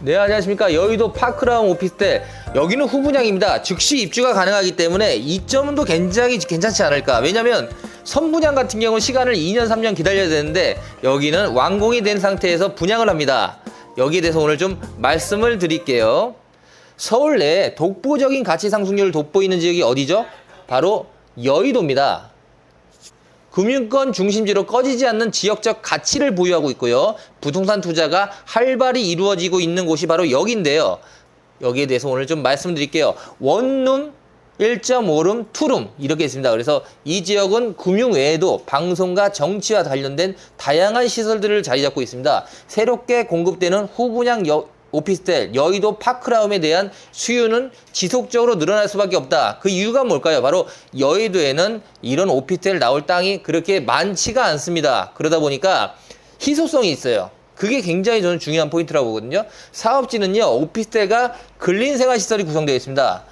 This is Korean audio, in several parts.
네, 안녕하십니까. 여의도 파크라운 오피스텔. 여기는 후분양입니다. 즉시 입주가 가능하기 때문에 이 점도 굉장히 괜찮지 않을까. 왜냐면 선분양 같은 경우는 시간을 2년 3년 기다려야 되는데 여기는 완공이 된 상태에서 분양을 합니다. 여기에 대해서 오늘 좀 말씀을 드릴게요. 서울 내에 독보적인 가치 상승률을 돋보이는 지역이 어디죠? 바로 여의도입니다. 금융권 중심지로 꺼지지 않는 지역적 가치를 보유하고 있고요. 부동산 투자가 활발히 이루어지고 있는 곳이 바로 여기인데요. 여기에 대해서 오늘 좀 말씀드릴게요. 원룸, 1.5룸, 투룸 이렇게 있습니다. 그래서 이 지역은 금융 외에도 방송과 정치와 관련된 다양한 시설들을 자리 잡고 있습니다. 새롭게 공급되는 후분양 오피스텔 여의도 파크라움에 대한 수요는 지속적으로 늘어날 수밖에 없다. 그 이유가 뭘까요? 바로 여의도에는 이런 오피스텔 나올 땅이 그렇게 많지가 않습니다. 그러다 보니까 희소성이 있어요. 그게 굉장히 저는 중요한 포인트라고 보거든요. 사업지는요, 오피스텔과 근린생활시설이 구성되어 있습니다.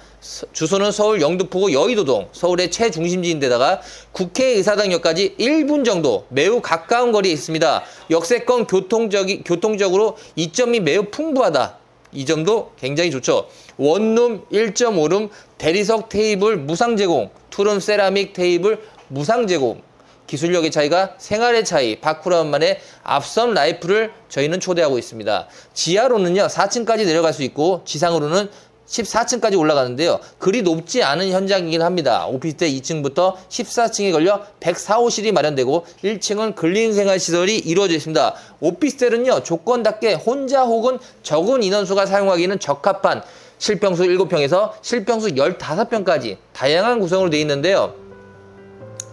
주소는 서울 영등포구 여의도동, 서울의 최중심지인데다가 국회의사당역까지 1분 정도 매우 가까운 거리에 있습니다. 역세권 교통적으로 이점이 매우 풍부하다. 이 점도 굉장히 좋죠. 원룸 1.5룸 대리석 테이블 무상 제공, 투룸 세라믹 테이블 무상 제공. 기술력의 차이가 생활의 차이, 파크라움만의 앞선 라이프를 저희는 초대하고 있습니다. 지하로는요 4층까지 내려갈 수 있고 지상으로는 14층까지 올라가는데요. 그리 높지 않은 현장이긴 합니다. 오피스텔 2층부터 14층에 걸려 104호실이 마련되고 1층은 근린생활시설이 이루어져 있습니다. 오피스텔은요. 조건답게 혼자 혹은 적은 인원수가 사용하기는 적합한 실평수 7평에서 실평수 15평까지 다양한 구성으로 되어 있는데요.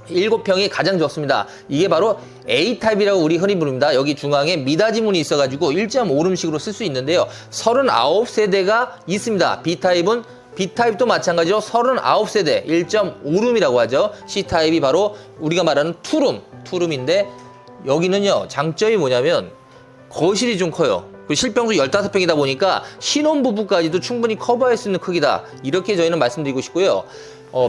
7평이 가장 좋습니다. 이게 바로 A타입이라고 우리 흔히 부릅니다. 여기 중앙에 미닫이 문이 있어가지고 1.5룸식으로 쓸 수 있는데요. 39세대가 있습니다. B타입도 마찬가지로 39세대 1.5룸이라고 하죠. C타입이 바로 우리가 말하는 투룸인데 여기는요. 장점이 뭐냐면 거실이 좀 커요. 실평수 15평이다 보니까 신혼부부까지도 충분히 커버할 수 있는 크기다. 이렇게 저희는 말씀드리고 싶고요.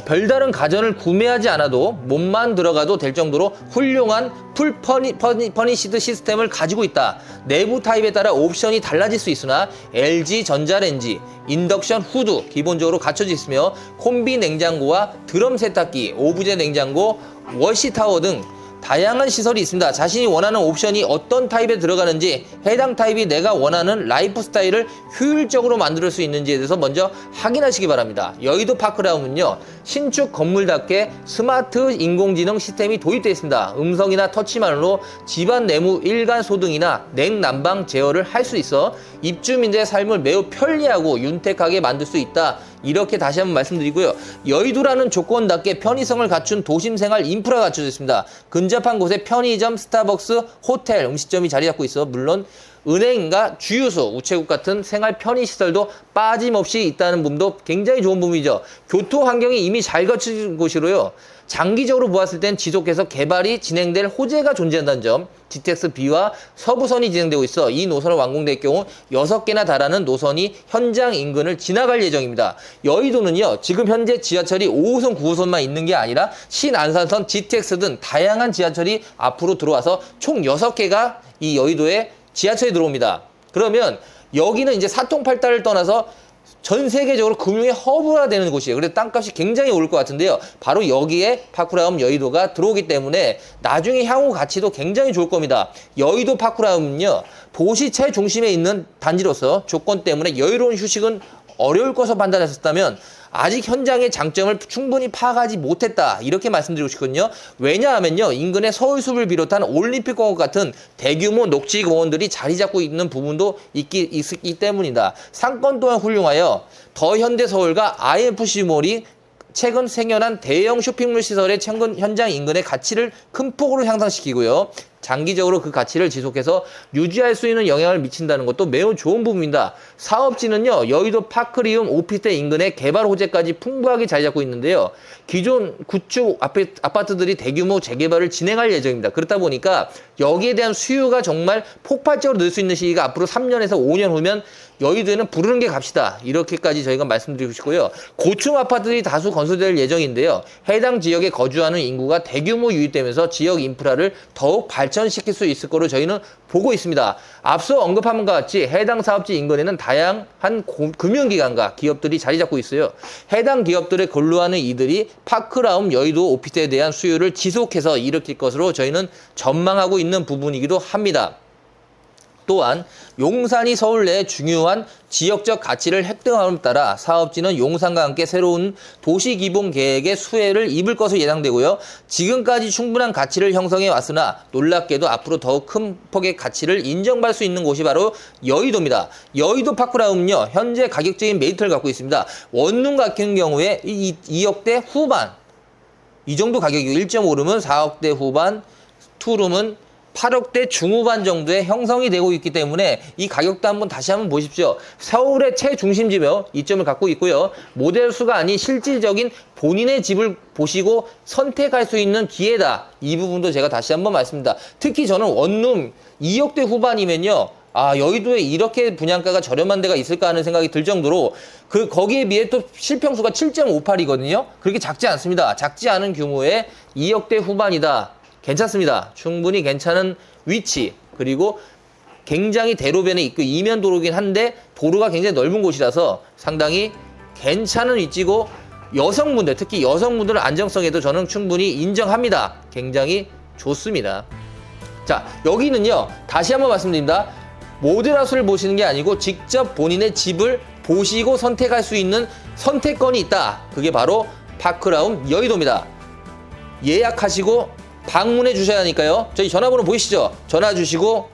별다른 가전을 구매하지 않아도 몸만 들어가도 될 정도로 훌륭한 풀 퍼니시드 시스템을 가지고 있다. 내부 타입에 따라 옵션이 달라질 수 있으나 LG 전자레인지, 인덕션 후드 기본적으로 갖춰져 있으며 콤비 냉장고와 드럼 세탁기, 오브제 냉장고, 워시타워 등 다양한 시설이 있습니다. 자신이 원하는 옵션이 어떤 타입에 들어가는지 해당 타입이 내가 원하는 라이프 스타일을 효율적으로 만들 수 있는지에 대해서 먼저 확인하시기 바랍니다. 여의도 파크라움은요. 신축 건물답게 스마트 인공지능 시스템이 도입되어 있습니다. 음성이나 터치만으로 집안 내부 일간 소등이나 냉난방 제어를 할 수 있어 입주민들의 삶을 매우 편리하고 윤택하게 만들 수 있다. 이렇게 다시 한번 말씀드리고요. 여의도라는 조건답게 편의성을 갖춘 도심생활 인프라가 갖춰져 있습니다. 근접한 곳에 편의점, 스타벅스, 호텔, 음식점이 자리 잡고 있어 물론 은행과 주유소, 우체국 같은 생활 편의시설도 빠짐없이 있다는 부분도 굉장히 좋은 부분이죠. 교통 환경이 이미 잘 갖춰진 곳이로요. 장기적으로 보았을 땐 지속해서 개발이 진행될 호재가 존재한다는 점, GTX-B와 서부선이 진행되고 있어 이 노선을 완공될 경우 6개나 달하는 노선이 현장 인근을 지나갈 예정입니다. 여의도는요, 지금 현재 지하철이 5호선, 9호선만 있는 게 아니라 신안산선, GTX 등 다양한 지하철이 앞으로 들어와서 총 6개가 이 여의도에 지하철이 들어옵니다. 그러면 여기는 이제 사통팔달을 떠나서 전 세계적으로 금융의 허브가 되는 곳이에요. 그래서 땅값이 굉장히 오를 것 같은데요. 바로 여기에 파크라움 여의도가 들어오기 때문에 나중에 향후 가치도 굉장히 좋을 겁니다. 여의도 파크라움은요. 도시 최중심에 있는 단지로서 조건 때문에 여유로운 휴식은 어려울 것으로 판단했었다면 아직 현장의 장점을 충분히 파악하지 못했다. 이렇게 말씀드리고 싶거든요. 왜냐하면요. 인근의 서울숲을 비롯한 올림픽공원 같은 대규모 녹지공원들이 자리 잡고 있는 부분도 있기 때문이다. 상권 또한 훌륭하여 더 현대서울과 IFC몰이 최근 생겨난 대형 쇼핑몰 시설의 현장 인근의 가치를 큰 폭으로 향상시키고요. 장기적으로 그 가치를 지속해서 유지할 수 있는 영향을 미친다는 것도 매우 좋은 부분입니다. 사업지는요. 여의도 파크리움 오피스텔 인근의 개발 호재까지 풍부하게 자리 잡고 있는데요. 기존 구축 아파트들이 대규모 재개발을 진행할 예정입니다. 그렇다 보니까 여기에 대한 수요가 정말 폭발적으로 늘 수 있는 시기가 앞으로 3년에서 5년 후면 여의도에는 부르는 게 값이다. 이렇게까지 저희가 말씀드리고 싶고요. 고층 아파트들이 다수 건설될 예정인데요. 해당 지역에 거주하는 인구가 대규모 유입되면서 지역 인프라를 더욱 발전 개천시킬 수 있을 거로 저희는 보고 있습니다. 앞서 언급한 것과 같이 해당 사업지 인근에는 다양한 금융기관과 기업들이 자리 잡고 있어요. 해당 기업들의 근로하는 이들이 파크라움 여의도 오피스에 대한 수요를 지속해서 일으킬 것으로 저희는 전망하고 있는 부분이기도 합니다. 또한 용산이 서울 내 중요한 지역적 가치를 획득함에 따라 사업지는 용산과 함께 새로운 도시기본 계획의 수혜를 입을 것으로 예상되고요. 지금까지 충분한 가치를 형성해 왔으나 놀랍게도 앞으로 더욱 큰 폭의 가치를 인정받을 수 있는 곳이 바로 여의도입니다. 여의도 파크라움은요, 현재 가격적인 메리트를 갖고 있습니다. 원룸 같은 경우에 2억대 후반, 이 정도 가격이고 1.5룸은 4억대 후반, 투룸은 8억대 중후반 정도의 형성이 되고 있기 때문에 이 가격도 한번 다시 한번 보십시오. 서울의 최중심지며 이점을 갖고 있고요. 모델 수가 아닌 실질적인 본인의 집을 보시고 선택할 수 있는 기회다. 이 부분도 제가 다시 한번 말씀드립니다. 특히 저는 원룸 2억대 후반이면요. 여의도에 이렇게 분양가가 저렴한 데가 있을까 하는 생각이 들 정도로 거기에 비해 또 실평수가 7.58이거든요. 그렇게 작지 않습니다. 작지 않은 규모의 2억대 후반이다. 괜찮습니다. 충분히 괜찮은 위치, 그리고 굉장히 대로변에 있고 이면 도로긴 한데 도로가 굉장히 넓은 곳이라서 상당히 괜찮은 위치고 여성분들, 특히 여성분들의 안정성에도 저는 충분히 인정합니다. 굉장히 좋습니다. 자, 여기는요, 다시 한번 말씀드립니다. 모델하우스를 보시는 게 아니고 직접 본인의 집을 보시고 선택할 수 있는 선택권이 있다. 그게 바로 파크라움 여의도입니다. 예약하시고 방문해 주셔야 하니까요. 저희 전화번호 보이시죠? 전화 주시고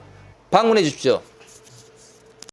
방문해 주십시오.